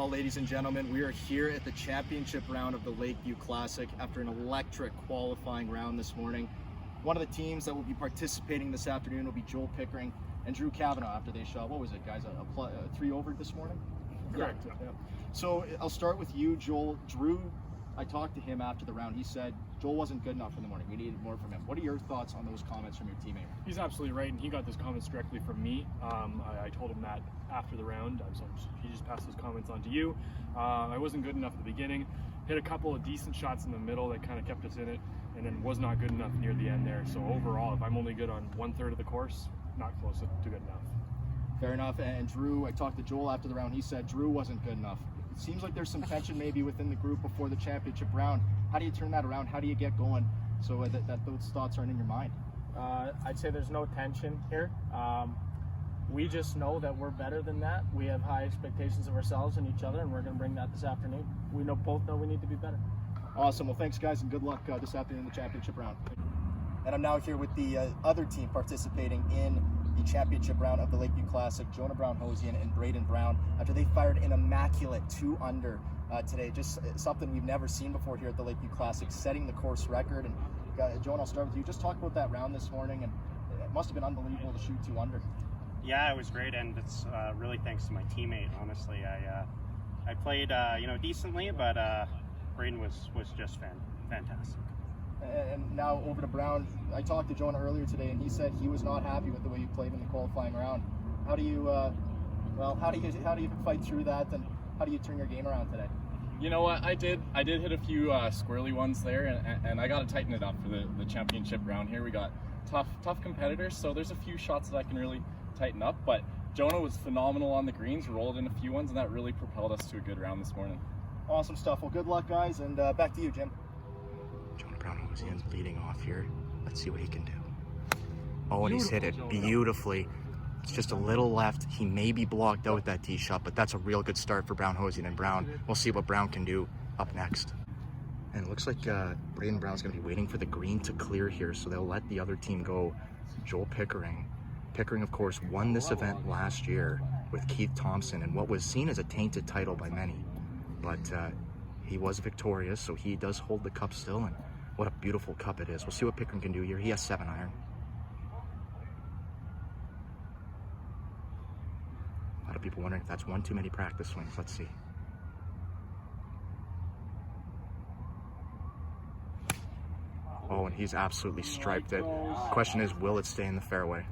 Well, ladies and gentlemen, we are here at the championship round of the Lakeview Classic after an electric qualifying round this morning. One of the teams that will be participating this afternoon will be Joel Pickering and Drew Kavanaugh after they shot, what was it, guys, a 3 over this morning? Correct. Yeah. So I'll start with you, Joel. Drew, I talked to him after the round. He said Joel wasn't good enough in the morning. We needed more from him. What are your thoughts on those comments from your teammate? He's absolutely right, and he got those comments directly from me. I told him that after the round, so he just passed those comments on to you. I wasn't good enough at the beginning. Hit a couple of decent shots in the middle that kind of kept us in it, and then was not good enough near the end there. So overall, if I'm only good on 1/3 of the course, not close to good enough. Fair enough. And Drew, I talked to Joel after the round. He said Drew wasn't good enough. It seems like there's some tension maybe within the group before the championship round. How do you turn that around? How do you get going so that those thoughts aren't in your mind? I'd say there's no tension here. We just know that we're better than that. We have high expectations of ourselves and each other, and we're going to bring that this afternoon. We both know we need to be better. Awesome. Well, thanks, guys, and good luck this afternoon in the championship round. And I'm now here with the other team participating in the championship round of the Lakeview Classic, Jonah Brown-Hozjan and Brayden Brown, after they fired an immaculate 2 under today. Just something we've never seen before here at the Lakeview Classic, setting the course record. And Jonah, I'll start with you. Just talk about that round this morning, and it must have been unbelievable to shoot 2 under. Yeah, it was great, and it's really thanks to my teammate. Honestly, I played decently, but Brayden was just fantastic. And now over to Brown. I talked to Jonah earlier today, and he said he was not happy with the way you played in the qualifying round. How do you fight through that, and how do you turn your game around today? You know what, I did hit a few squirrely ones there, and I got to tighten it up for the championship round here. We got tough competitors, so there's a few shots that I can really tighten up, but Jonah was phenomenal on the greens, rolled in a few ones, and that really propelled us to a good round this morning. Awesome stuff. Well, good luck, guys, and back to you, Jim. Jonah Brown-Hozjan's leading off here. Let's see what he can do. Oh, and he's hit it beautifully. It's just a little left. He may be blocked out with that tee shot, but that's a real good start for Brown-Hozjan. And Brown, we'll see what Brown can do up next. And it looks like Brayden Brown's going to be waiting for the green to clear here, so they'll let the other team go. Joel Pickering. Pickering, of course, won this event last year with Keith Thompson in what was seen as a tainted title by many. But he was victorious, so he does hold the cup still, and what a beautiful cup it is. We'll see what Pickering can do here. He has 7 iron. A lot of people wondering if that's one too many practice swings. Let's see. Oh, and he's absolutely striped it. Question is, will it stay in the fairway?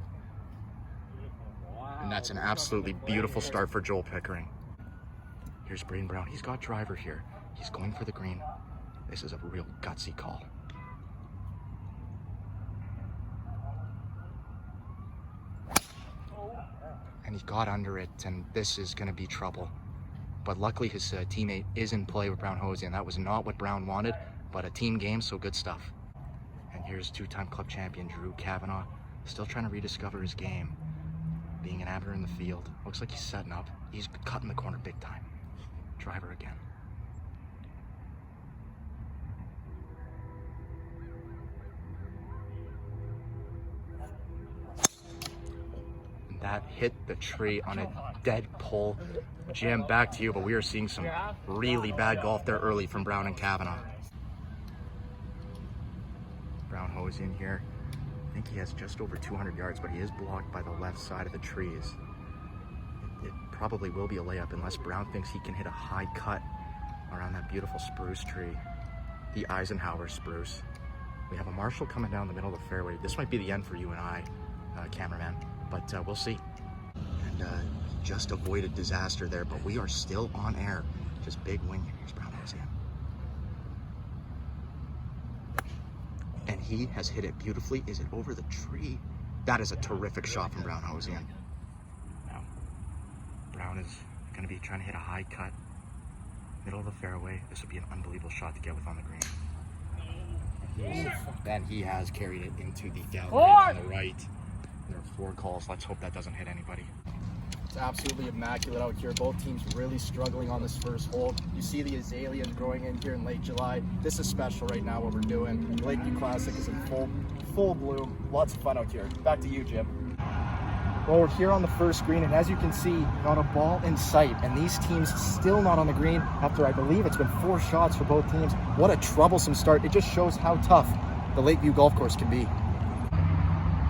And that's an absolutely beautiful start for Joel Pickering. Here's Brayden Brown. He's got driver here. He's going for the green. This is a real gutsy call. And he got under it, and this is going to be trouble. But luckily his teammate is in play with Brown-Hozjan. That was not what Brown wanted, but a team game, so good stuff. And here's 2-time club champion Drew Kavanaugh, still trying to rediscover his game. Being an amateur in the field. Looks like he's setting up. He's cutting the corner big time. Driver again. That hit the tree on a dead pull. Jim, back to you, but we are seeing some really bad golf there early from Brown and Kavanaugh. Brown-Hozjan here. I think he has just over 200 yards, but he is blocked by the left side of the trees. It probably will be a layup unless Brown thinks he can hit a high cut around that beautiful spruce tree, the Eisenhower spruce. We have a Marshall coming down the middle of the fairway. This might be the end for you and I, cameraman, but we'll see. And just avoided disaster there, but we are still on air. Just big wing. Here's Brown-Hozjan. And he has hit it beautifully. Is it over the tree? That is a terrific shot from Brown-Hozjan. Now, Brown is going to be trying to hit a high cut, middle of the fairway. This would be an unbelievable shot to get with on the green. And he has carried it into the gallery on the right. There are 4 calls. Let's hope that doesn't hit anybody. It's absolutely immaculate out here. Both teams really struggling on this first hole. You see the azaleas growing in here in late July. This is special right now, what we're doing. The Lakeview Classic is in full bloom. Lots of fun out here. Back to you, Jim. Well, we're here on the first green, and as you can see, not a ball in sight, and these teams still not on the green after, I believe, it's been 4 shots for both teams. What a troublesome start. It just shows how tough the Lakeview golf course can be.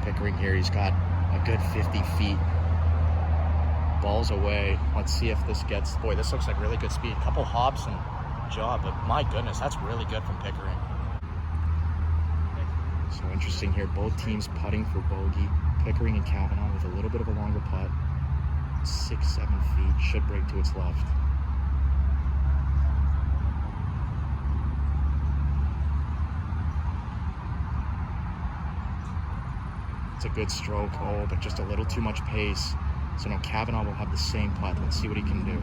Pickering here, he's got a good 50 feet. Ball's away. Let's see if this gets, boy, this looks like really good speed. Couple hops and job, but my goodness, that's really good from Pickering. So interesting here, both teams putting for bogey. Pickering and Kavanaugh with a little bit of a longer putt. 6-7 feet, should break to its left. It's a good stroke, oh, but just a little too much pace. So now Kavanaugh will have the same putt. Let's see what he can do.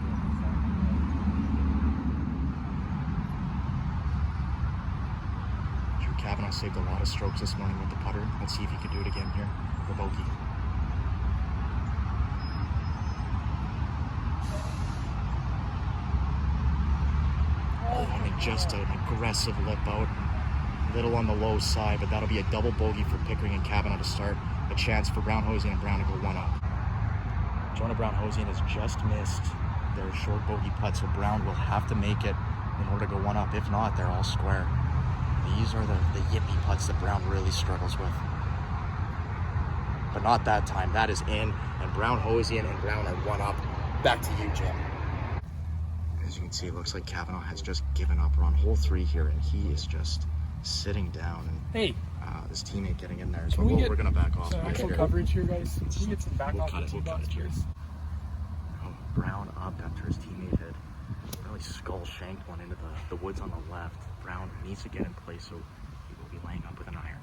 Drew Kavanaugh saved a lot of strokes this morning with the putter. Let's see if he can do it again here for bogey. Oh, and just an aggressive lip out. Little on the low side, but that'll be a double bogey for Pickering and Kavanaugh to start. A chance for Brown-Hozjan and Brown to go 1 up. Jonah Brown-Hozjan has just missed their short bogey putt, so Brown will have to make it in order to go 1 up. If not, they're all square. These are the yippy putts that Brown really struggles with. But not that time. That is in, and Brown-Hozjan and Brown are 1 up. Back to you, Jim. As you can see, it looks like Kavanaugh has just given up. We're on hole 3 here, and he is just sitting down. And Hey, his teammate getting in there. So Can we we're going to back off. some actual here. coverage here, guys? Can we get some back We'll off cut the it, tee we'll cut box, it here. please? Brown up after his teammate had really skull shanked one into the woods on the left. Brown needs to get in place, so he will be laying up with an iron.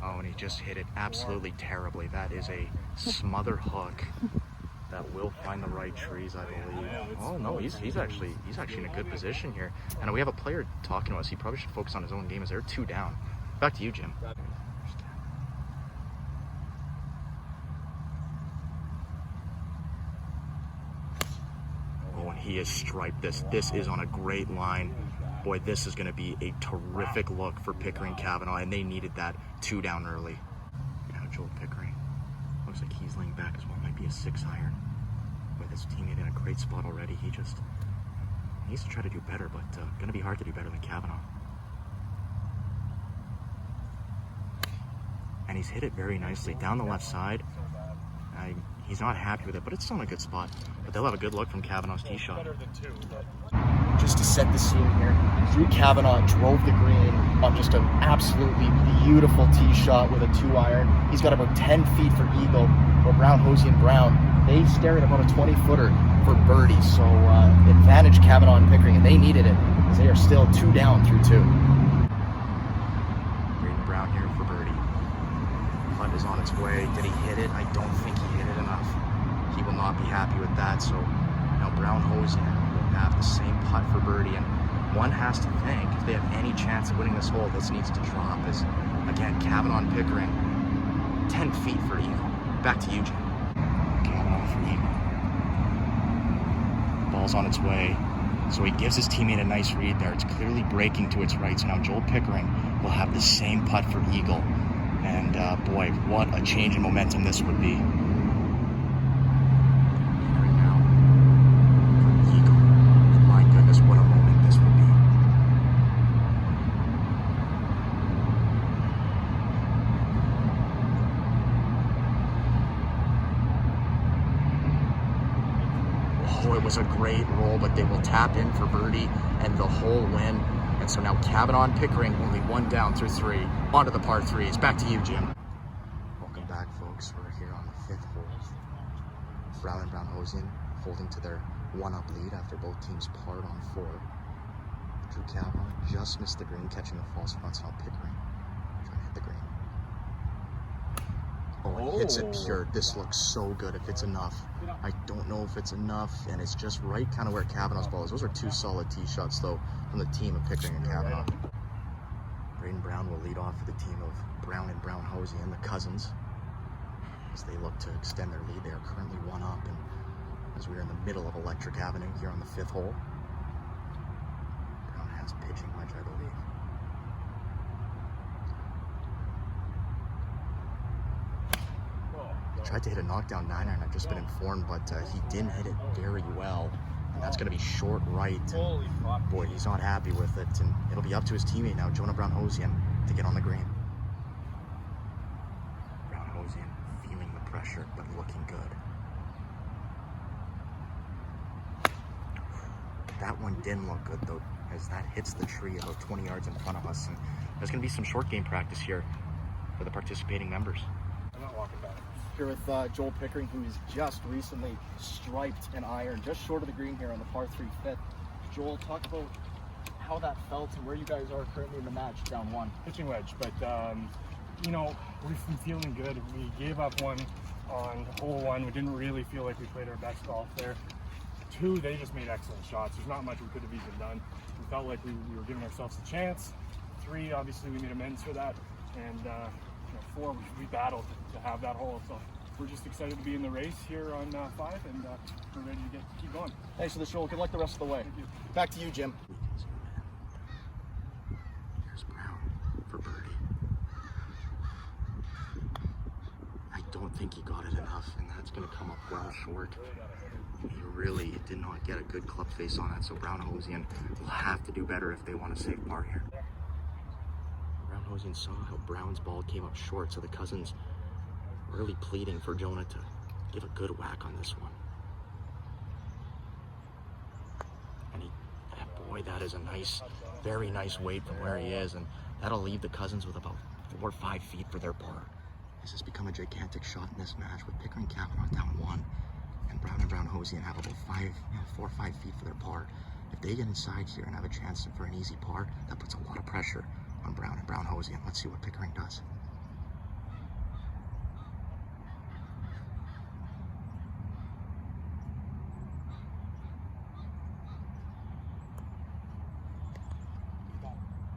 Oh, and he just hit it absolutely terribly. That is a smother hook that will find the right trees, I believe. Oh no, he's actually in a good position here. And we have a player talking to us. He probably should focus on his own game as they're 2 down. Back to you, Jim. Oh, and he has striped this. This is on a great line. Boy, this is going to be a terrific look for Pickering Kavanaugh, and they needed that 2 down early. Now Joel Pickering looks like he's laying back as well. Might be a 6 iron with his teammate in a great spot already. He needs to try to do better, but going to be hard to do better than Kavanaugh. And he's hit it very nicely down the left side. He's not happy with it, but it's still in a good spot. But they'll have a good look from Kavanaugh's tee shot. Just to set the scene here, Drew Kavanaugh drove the green on just an absolutely beautiful tee shot with a 2 iron. He's got about 10 feet for eagle. Where Brown-Hozjan and Brown, they stare at about a 20-footer for birdie. So advantage Kavanaugh and Pickering, and they needed it because they are still 2 down through 2. Brayden Brown here for birdie. Putt is on its way. Did he hit it? I don't think he hit it enough. He will not be happy with that. So now Brown-Hozjan will have the same putt for birdie, and one has to think if they have any chance of winning this hole, this needs to drop. As again, Kavanaugh and Pickering, 10 feet for eagle. Back to you, Jim. Kavanaugh for eagle. Ball's on its way. So he gives his teammate a nice read there. It's clearly breaking to its right. So now Joel Pickering will have the same putt for eagle. And boy, what a change in momentum this would be. Pickering now for eagle. My goodness, what a moment this would be. Oh, it was a great roll, but they will tap in for birdie and the whole win. And so now Kavanaugh and Pickering only 1 down through 3. Onto the par 3s. Back to you, Jim. Welcome back, folks. We're here on the 5th hole. Brown and Brown-Hozjan holding to their 1-up lead after both teams parred on 4. Drew Kavanaugh just missed the green, catching the false front. So now Pickering trying to hit the green. Oh, it hits it pure. This looks so good if it's enough. I don't know if it's enough, and it's just right kind of where Kavanaugh's ball is. Those are 2 solid tee shots, though, from the team of Pickering and Kavanaugh. Brayden Brown will lead off for the team of Brown and Brown-Hozjan, the cousins, as they look to extend their lead. They are currently 1 up, and as we are in the middle of Electric Avenue here on the 5th hole, Brown has pitching wedge, I believe. tried to hit a knockdown 9-iron. I've just been informed, but he didn't hit it very well. And that's going to be short right. Holy fuck. Boy, he's not happy with it. And it'll be up to his teammate now, Jonah Brown-Hozjan, to get on the green. Brown-Hozjan feeling the pressure, but looking good. That one didn't look good, though, as that hits the tree about 20 yards in front of us. And there's going to be some short game practice here for the participating members. I'm not walking back. Here with Joel Pickering, who has just recently striped an iron just short of the green here on the par 3 fifth. Joel, talk about how that felt and where you guys are currently in the match, down 1. Pitching wedge, but you know, we've been feeling good. We gave up one on hole 1. We didn't really feel like we played our best golf there. 2, they just made excellent shots. There's not much we could have even done. We felt like we were giving ourselves a chance. 3, obviously we made amends for that. And 4, we battled to have that hole. So we're just excited to be in the race here on 5, and we're ready to keep going. Thanks for the show. Good luck the rest of the way. Thank you. Back to you, Jim. Here's Brown for birdie. I don't think he got it enough, and that's going to come up well short. He really did not get a good club face on it, so Brown-Hozjan will have to do better if they want to save par here. Brown-Hozjan saw how Brown's ball came up short, so the Cousins really pleading for Jonah to give a good whack on this one. And boy, that is a nice, very nice weight from where he is, and that'll leave the Cousins with about 4 or 5 feet for their par. This has become a gigantic shot in this match with Pickering Cavanaugh down 1. And Brown and Brown-Hozjan have about 4 or 5 feet for their par. If they get inside here and have a chance for an easy par, that puts a lot of pressure on Brown and Brown-Hozjan. Let's see what Pickering does.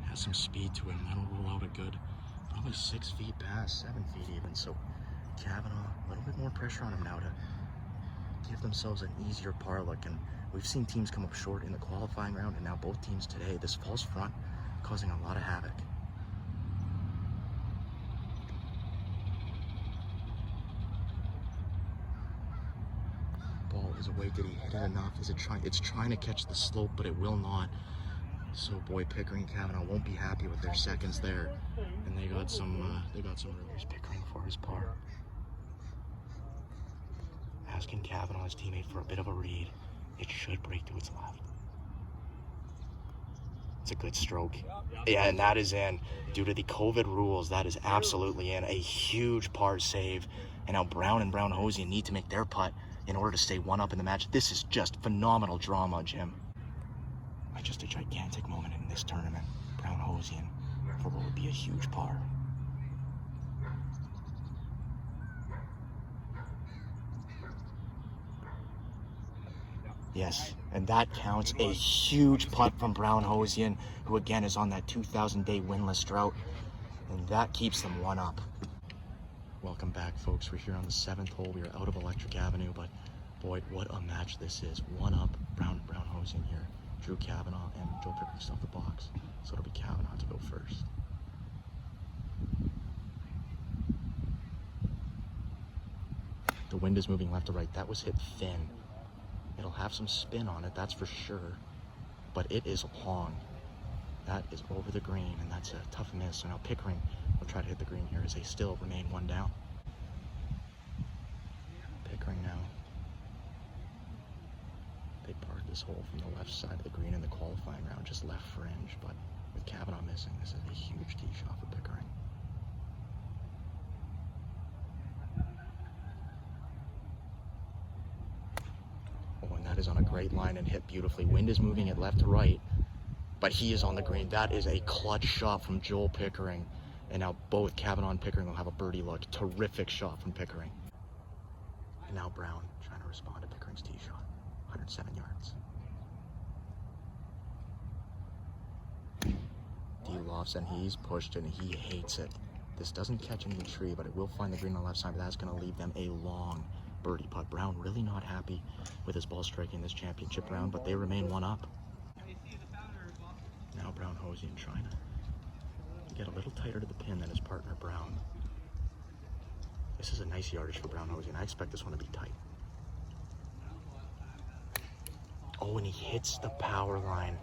Has some speed to it, and that'll roll out a good, probably 6 feet past, 7 feet even. So Cavanaugh, a little bit more pressure on him now to give themselves an easier par look. And we've seen teams come up short in the qualifying round, and now both teams today, this false front causing a lot of havoc. Ball is away. Did he hit it enough? Is it trying? It's trying to catch the slope, but it will not. So boy, Pickering Cavanaugh won't be happy with their seconds there, and they got some release. Pickering for his par. Asking Cavanaugh, his teammate, for a bit of a read. It should break to its left. It's a good stroke. Yeah, and that is in. Due to the COVID rules, that is absolutely in. A huge par save. And now Brown and Brown-Hozjan need to make their putt in order to stay 1 up in the match. This is just phenomenal drama, Jim. Just a gigantic moment in this tournament. Brown-Hozjan for what would be a huge par. Yes, and that counts. A huge putt from Brown-Hozjan, who again is on that 2,000-day winless drought, and that keeps them 1 up. Welcome back, folks. We're here on the 7th hole. We are out of Electric Avenue, but boy, what a match this is. 1 up, Brown-Hozjan here. Drew Cavanaugh and Joe Pickering still off the box, so it'll be Cavanaugh to go first. The wind is moving left to right. That was hit thin. It'll have some spin on it, that's for sure, but it is long. That is over the green, and that's a tough miss. So now Pickering will try to hit the green here as they still remain 1 down. Pickering now. They parked this hole from the left side of the green in the qualifying round, just left fringe, but with Cavanaugh missing, this is a huge tee shot for Pickering. Oh, and that is on a great line and hit beautifully. Wind is moving it left to right, but he is on the green. That is a clutch shot from Joel Pickering, and now both Cavanaugh and Pickering will have a birdie look. Terrific shot from Pickering. And now Brown trying to respond to Pickering's tee shot. 107 yards. D-lofts, and he's pushed and he hates it. This doesn't catch any tree, but it will find the green on the left side, but that's going to leave them a long birdie putt. Brown really not happy with his ball striking this championship round, but they remain 1 up. Now Brown-Hozjan trying to get a little tighter to the pin than his partner Brown. This is a nice yardage for Brown-Hozjan. I expect this one to be tight. Oh, and he hits the power line.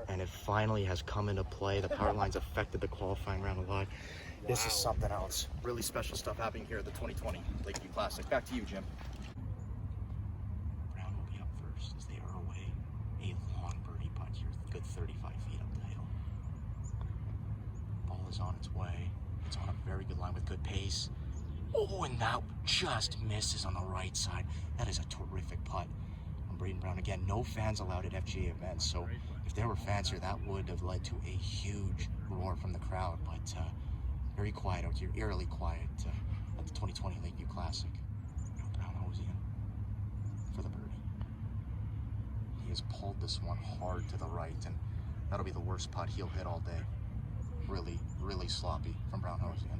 And it finally has come into play. The power line's affected the qualifying round a lot. This is something else. Really special stuff happening here at the 2020 Lakeview Classic. Back to you, Jim. Brown will be up first as they are away. A long birdie putt here, good 35 feet up the hill. Ball is on its way. It's on a very good line with good pace. Oh, and that just misses on the right side. That is a terrific putt. Brayden Brown. Again, no fans allowed at FGA events, so if there were fans here, that would have led to a huge roar from the crowd, but very quiet out here, eerily quiet at the 2020 Lakeview Classic. Now Brown-Hozjan for the birdie. He has pulled this one hard to the right, and that'll be the worst putt he'll hit all day. Really, really sloppy from Brown-Hozjan.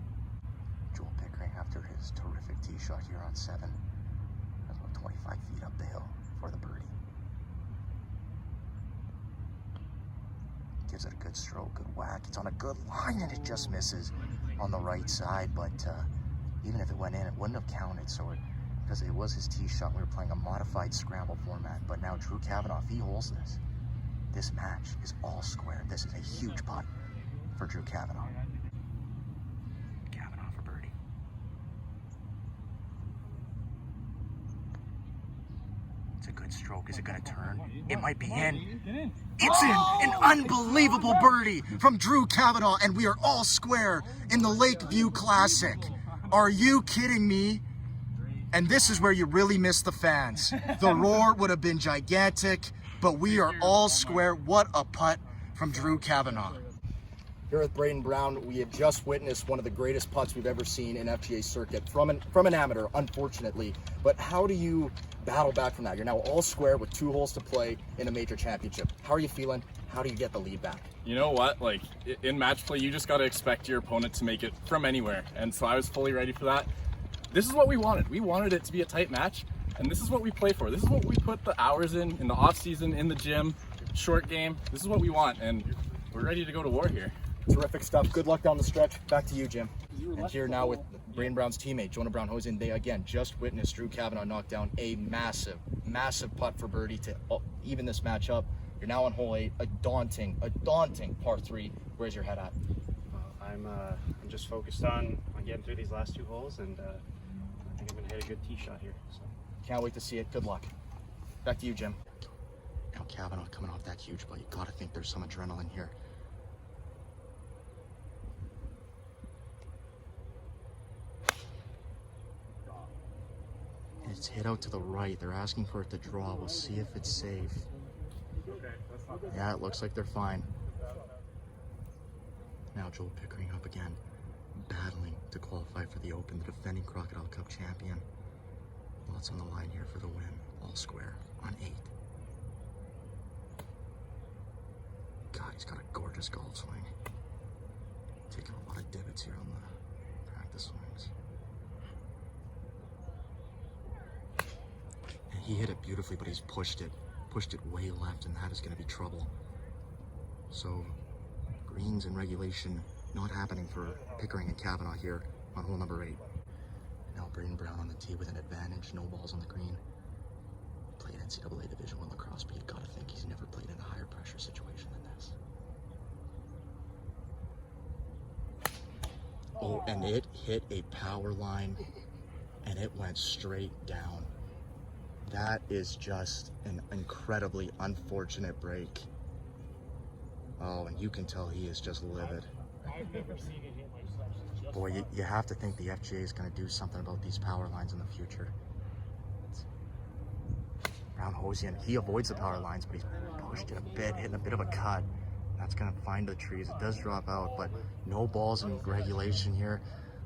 Joel Pickering after his terrific tee shot here on 7. That's about 25 feet up the hill for the birdie. Gives it a good stroke, good whack. It's on a good line and it just misses on the right side, but even if it went in, it wouldn't have counted, so because it was his tee shot. We were playing a modified scramble format, but now Drew Kavanaugh, if he holds this, this match is all square. This is a huge putt for Drew Kavanaugh. Kavanaugh for birdie. It's a good stroke. Is it going to turn? It might be in. It's in! An unbelievable birdie from Drew Kavanaugh, and we are all square in the Lakeview Classic. Are you kidding me? And this is where you really miss the fans. The roar would have been gigantic, but we are all square. What a putt from Drew Kavanaugh. Here with Brayden Brown, we have just witnessed one of the greatest putts we've ever seen in FGA circuit from an amateur, unfortunately. But how do you battle back from that? You're now all square with 2 holes to play in a major championship. How are you feeling? How do you get the lead back? You know what? Like, in match play, you just got to expect your opponent to make it from anywhere. And so I was fully ready for that. This is what we wanted. We wanted it to be a tight match, and this is what we play for. This is what we put the hours in the off season, in the gym, short game. This is what we want, and we're ready to go to war here. Terrific stuff. Good luck down the stretch. Back to you, Jim. And here now with Brayden Brown's teammate, Jonah Brown-Hozjan. They, again, just witnessed Drew Kavanaugh knock down a massive, massive putt for birdie to even this match up. You're now on hole 8, a daunting par 3. Where's your head at? I'm just focused on getting through these last 2 holes, and I think I'm going to hit a good tee shot here. So. Can't wait to see it. Good luck. Back to you, Jim. Now Kavanaugh coming off that huge putt. You got to think there's some adrenaline here. It's hit out to the right. They're asking for it to draw. We'll see if it's safe. Yeah, it looks like they're fine. Now Joel Pickering up again, battling to qualify for the Open, the defending Crocodile Cup champion. Lots on the line here for the win. All square on 8. God, he's got a gorgeous golf swing. Taking a lot of divots here on the practice swings. And he hit it beautifully, but he's pushed it way left, and that is going to be trouble. So greens and regulation not happening for Pickering and Kavanaugh here on hole number 8. Now Brayden Brown on the tee with an advantage, no balls on the green. Played NCAA Division I lacrosse, but you've got to think he's never played in a higher pressure situation than this. Oh, and it hit a power line, and it went straight down. That is just an incredibly unfortunate break. Oh, and you can tell he is just livid. I've never seen it hit like such. Boy, you have to think the FGA is going to do something about these power lines in the future. Brown-Hozjan, he avoids the power lines, but he's pushed it a bit, hitting a bit of a cut. That's going to find the trees. It does drop out, but no balls in regulation here.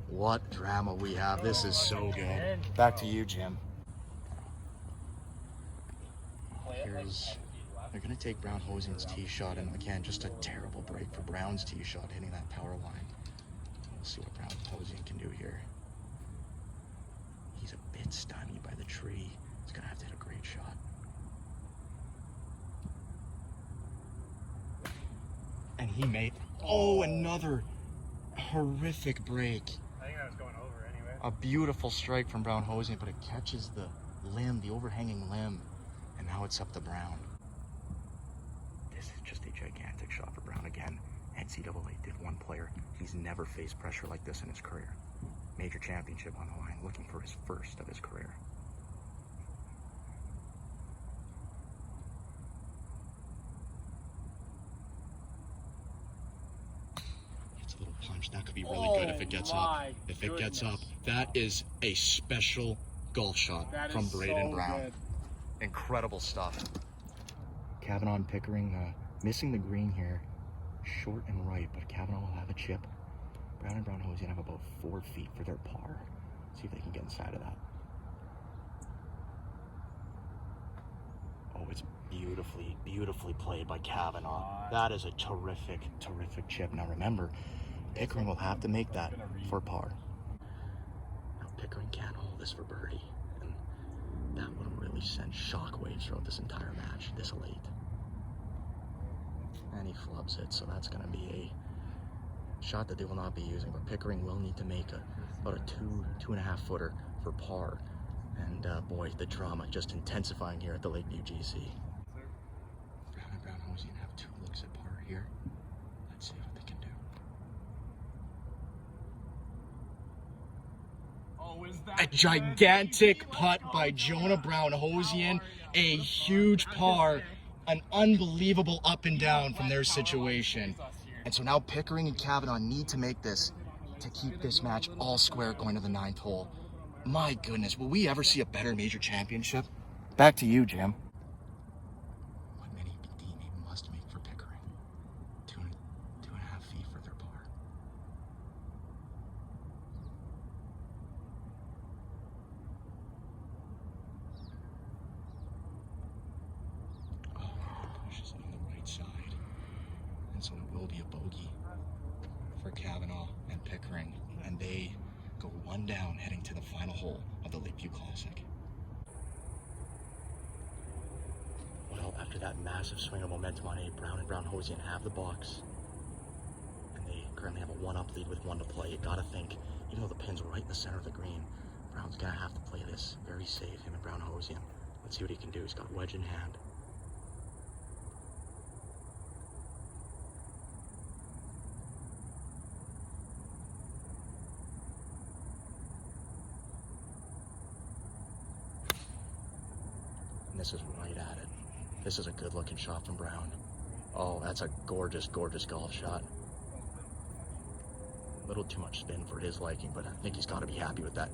What drama we have. This is so good. Back to you, Jim. They're going to take Brown-Hozjan's tee shot, and again, just a terrible break for Brown's tee shot, hitting that power line. We'll see what Brown-Hozjan can do here. He's a bit stymied by the tree. He's going to have to hit a great shot. And he made, oh, another horrific break. I think I was going over anyway. A beautiful strike from Brown-Hozjan, but it catches the limb, the overhanging limb, and now it's up to Brown. This is just a gigantic shot for Brown again. NCAA did one player. He's never faced pressure like this in his career. Major championship on the line, looking for his first of his career. It's a little punch. That could be really good if it gets up. If it gets up, that is a special golf shot from Brayden Brown. Good. Incredible stuff. Kavanaugh and Pickering missing the green here. Short and right, but Kavanaugh will have a chip. Brown and Brown-Hozjan have about 4 feet for their par. See if they can get inside of that. Oh, it's beautifully, beautifully played by Kavanaugh. That is a terrific, terrific chip. Now remember, Pickering will have to make that for par. Now Pickering can't hold this for birdie, and that would really send shockwaves throughout this entire match this late. And he flubs it, so that's going to be a shot that they will not be using, but Pickering will need to make about a 2.5 footer for par. And boy, the drama just intensifying here at the Lakeview GC. Brown and Brown-Hozjan have 2 looks at par here. Let's see what they can do. Oh, is that A gigantic putt by Jonah Brown-Hozjan, a huge par, an unbelievable up and down from their situation. And so now Pickering and Kavanaugh need to make this to keep this match all square going to the 9th hole. My goodness, will we ever see a better major championship? Back to you, Jim. What many deem he must make for Pickering. 2.5 feet for their par. Oh, pushes it on the right side. And so it will be a bogey for Kavanaugh and Pickering. And they go 1 down heading to the final hole of the Lakeview Classic. Well, after that massive swing of momentum on 8, Brown and Brown-Hozjan have the box. And they currently have a 1-up lead with 1 to play. You gotta think, even though the pin's right in the center of the green, Brown's gonna have to play this very safe, him and Brown-Hozjan. Let's see what he can do. He's got wedge in hand. This is right at it. This is a good looking shot from Brown. Oh, that's a gorgeous, gorgeous golf shot. A little too much spin for his liking, but I think he's got to be happy with that,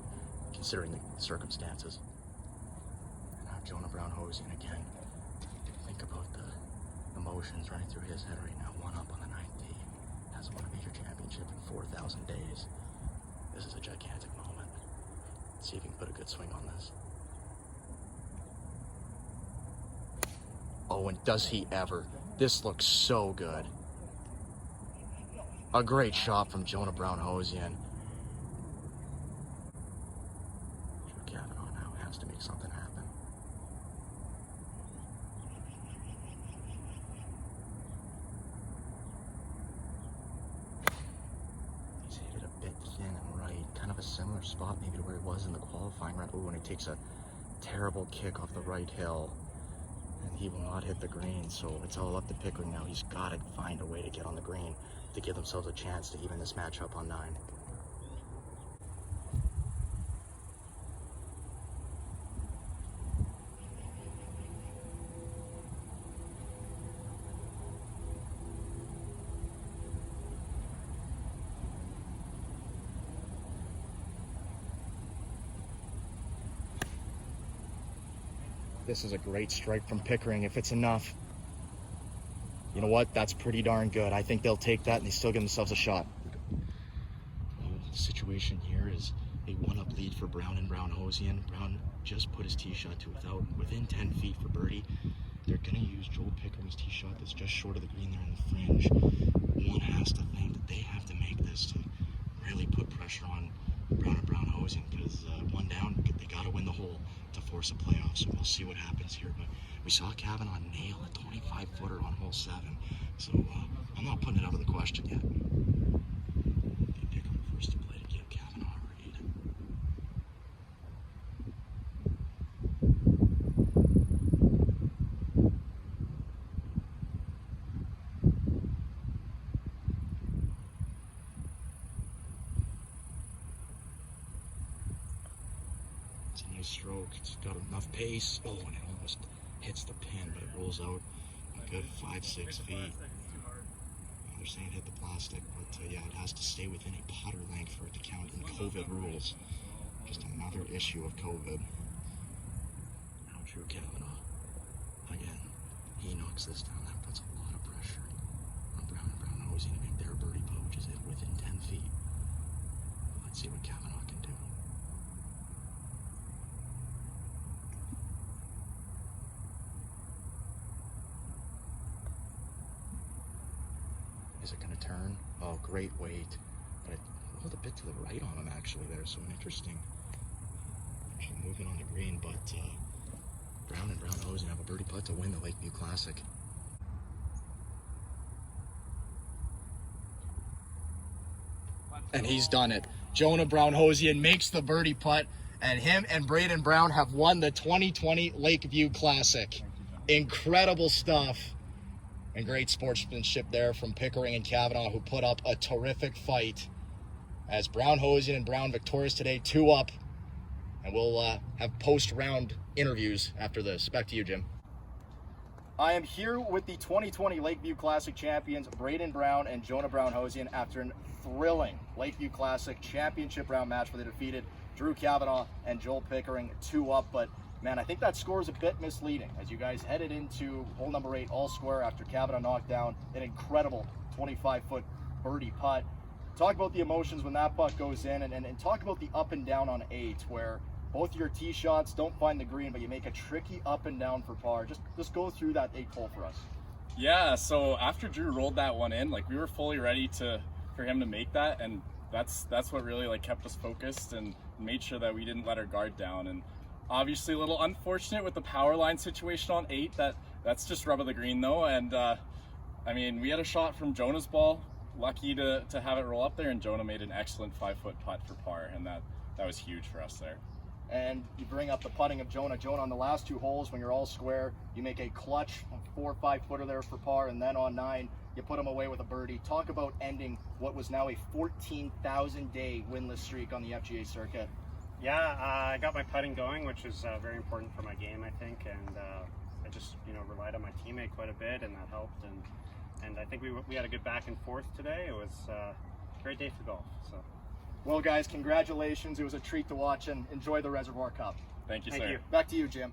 considering the circumstances. And now Jonah Brown-Hozjan again. Think about the emotions running through his head right now. 1 up on the 9th tee. Hasn't won a major championship in 4,000 days. This is a gigantic moment. Let's see if he can put a good swing on this. Oh, and does he ever. This looks so good. A great shot from Jonah Brown-Hozjan. Kavanaugh now has to make something happen. He's hit it a bit thin and right. Kind of a similar spot maybe to where he was in the qualifying round. Oh, and he takes a terrible kick off the right hill. And he will not hit the green, so it's all up to Pickering now. He's got to find a way to get on the green to give themselves a chance to even this match up on 9. This is a great strike from Pickering if it's enough. You know what? That's pretty darn good. I think they'll take that and they still give themselves a shot. The situation here is a 1-up lead for Brown and Brown-Hozjan. Brown just put his tee shot to within 10 feet for birdie. They're going to use Joel Pickering's tee shot that's just short of the green there in the fringe. One has to think that they have to make this to really put pressure on Brown and Brown-Hozjan because 1 down, they got to win the hole to force a playoff. So we'll see what happens here. But we saw Kavanaugh nail a 25-footer on hole 7. So I'm not putting it out of the question yet. They pick him first to play to give Kavanaugh a read. stroke. It's got enough pace. Oh, and it almost hits the pin, but it rolls out a good 5-6 feet. They're saying hit the plastic, but yeah, it has to stay within a putter length for it to count in COVID rules. Just another issue of COVID. Now Drew Kavanaugh. Again, he knocks this down. That puts a lot of pressure on Brown and Brown-Hozjan to make their birdie putt, which is within 10 feet. Let's see what Kavanaugh can do. Is it going to turn? Oh, great weight. But it rolled a bit to the right on him actually there, so an interesting. Actually moving on to green, but Brown and Brown-Hozjan have a birdie putt to win the Lakeview Classic. And he's done it. Jonah Brown-Hozjan makes the birdie putt, and him and Brayden Brown have won the 2020 Lakeview Classic. Incredible stuff. And great sportsmanship there from Pickering and Kavanaugh, who put up a terrific fight. As Brown-Hozjan and Brown victorious today, 2 up. And we'll have post-round interviews after this. Back to you, Jim. I am here with the 2020 Lakeview Classic champions, Brayden Brown and Jonah Brown-Hozjan, after a thrilling Lakeview Classic championship round match where they defeated Drew Kavanaugh and Joel Pickering 2 up. But man, I think that score is a bit misleading as you guys headed into hole number 8 all square after Kavanaugh knocked down an incredible 25-foot birdie putt. Talk about the emotions when that putt goes in, and talk about the up and down on 8, where both your tee shots don't find the green, but you make a tricky up and down for par. Just go through that 8th hole for us. Yeah, so after Drew rolled that one in, like, we were fully ready for him to make that, and that's what really like kept us focused and made sure that we didn't let our guard down. And obviously a little unfortunate with the power line situation on 8. That's just rub of the green though. And I mean, we had a shot from Jonah's ball, lucky to have it roll up there, and Jonah made an excellent 5-foot putt for par, and that was huge for us there. And you bring up the putting of Jonah. Jonah, on the last 2 holes when you're all square, you make a clutch 4 or 5 footer there for par, and then on 9 you put him away with a birdie. Talk about ending what was now a 14,000 day winless streak on the FGA circuit. Yeah, I got my putting going, which is very important for my game, I think, and I just relied on my teammate quite a bit, and that helped. And I think we had a good back and forth today. It was a great day for golf. So. Well, guys, congratulations. It was a treat to watch, and enjoy the Reservoir Cup. Thank you, Thank sir. you. Back to you, Jim.